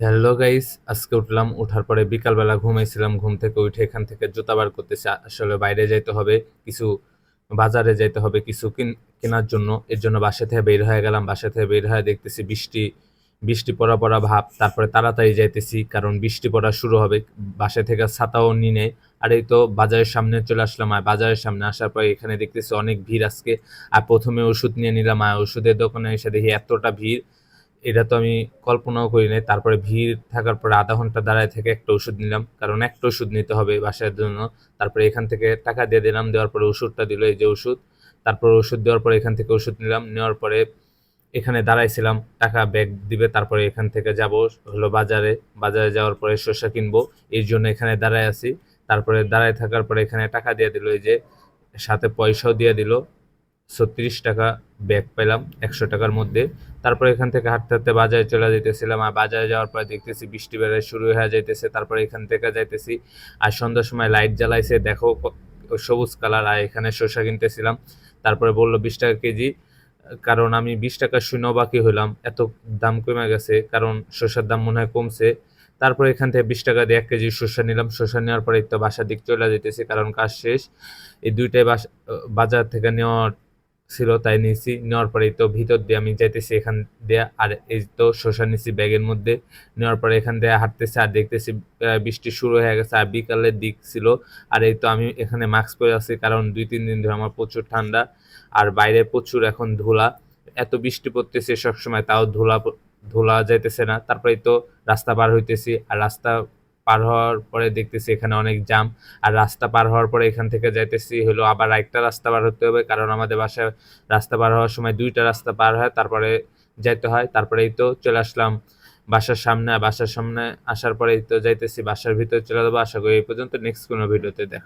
Hello guys, আজকে উঠলাম। উঠার পরে বিকালবেলা ঘুমাইছিলাম। ঘুম থেকে উঠে এখান থেকে জুতা বার করতেছি। আসলে বাইরে যাইতে হবে, কিছু বাজারে যাইতে হবে কিছু কেনার জন্য। এর জন্য বাসা থেকে বের হয়ে গেলাম। বাসা থেকে বের হয়ে দেখতেছি বৃষ্টি বৃষ্টি পড়া পড়া ভাব। তারপরে তাড়াতাড়ি যাইতেছি, কারণ বৃষ্টি পড়া শুরু হবে। বাসা থেকে ছাতাও নি নেই। আর এই তো বাজারের সামনে চলে আসলাম। আর বাজারের সামনে আসার পরে এখানে দেখতেছি অনেক ভিড় আজকে। আর প্রথমে ওষুধ নিয়ে নিলাম। আর ওষুধের দোকানে এসে দেখি এতটা ভিড়, এটা তো আমি কল্পনাও করি নাই। তারপরে ভিড় থাকার পরে আধা ঘন্টা দাঁড়ায় থেকে একটা ওষুধ নিলাম, কারণ একটা ওষুধ নিতে হবে বাসার জন্য। তারপরে এখান থেকে টাকা দিয়ে দিলাম, দেওয়ার পরে ওষুধটা দিল, এই যে ওষুধ। তারপর ওষুধ দেওয়ার পরে এখান থেকে ওষুধ নিলাম, নেওয়ার পরে এখানে দাঁড়াইছিলাম, টাকা ব্যাগ দিবে। তারপরে এখান থেকে যাব হলো বাজারে। বাজারে যাওয়ার পরে শসা কিনবো, এই জন্য এখানে দাঁড়ায় আছি। তারপরে দাঁড়ায় থাকার পরে এখানে টাকা দিয়ে দিল, এই যে সাথে পয়সাও দিয়ে দিল। ৩৬ টাকা ব্যাগ পেলাম ১০০ টাকার মধ্যে। তারপরে এখান থেকে হাঁটতে হাঁটতে বাজারে চলে যাইতেছিলাম। আর বাজারে যাওয়ার পরে দেখতেছি বৃষ্টি বেড়ে শুরু হয়ে যাইতেছে। তারপরে এখান থেকে যাইতেছি। আর সন্ধ্যার সময় লাইট জ্বালাইছে, দেখো সবুজ কালার। আর এখানে শসা কিনতেছিলাম। তারপরে বললো ২০ টাকা কেজি, কারণ আমি ২০ টাকা শুনেও বাকি হইলাম, এত দাম কমে গেছে, কারণ শসার দাম মনে হয় কমছে। তারপরে এখান থেকে ২০ টাকা দিয়ে ১ কেজি শসা নিলাম। শসা নেওয়ার পরে তো বাসার দিক চলে যেতেছি, কারণ কাজ শেষ। এই দুইটাই বাজার থেকে নেওয়ার ছিল, তাই নিয়েছি। নেওয়ার পরে তো ভিতর দিয়ে আমি যাইতেছি এখান দিয়ে। আর এই তো শসা নিছি ব্যাগের মধ্যে। নেওয়ার পরে এখান দিয়ে হাঁটতেছি আর দেখতেছি বৃষ্টি শুরু হয়ে গেছে, আর বিকালের দিক ছিল। আর এই তো আমি এখানে মাস্ক পরে আছি, কারণ ২-৩ দিন ধরে আমার প্রচুর ঠান্ডা। আর বাইরে প্রচুর এখন ধুলা, এত বৃষ্টি পড়তেছে সবসময়, তাও ধুলা যাইতেছে না। তারপরে তো রাস্তা পার হইতেছি, আর রাস্তা পার হওয়ার পরে দেখতেছি এখানে অনেক জাম। আর রাস্তা পার হওয়ার পরে এখান থেকে যাইতেছি হলো আবার আরেকটা রাস্তা পার হতে হবে, কারণ আমাদের বাসায় রাস্তা পার হওয়ার সময় ২টা রাস্তা পার হয়, তারপরে যাইতে হয়। তারপরে এই তো চলে আসলাম বাসার সামনে। আর বাসার সামনে আসার পরে এই তো যাইতেছি বাসার ভিতরে চলে যাবো। আশা করি এই পর্যন্ত। নেক্সট কোনো ভিডিওতে দেখা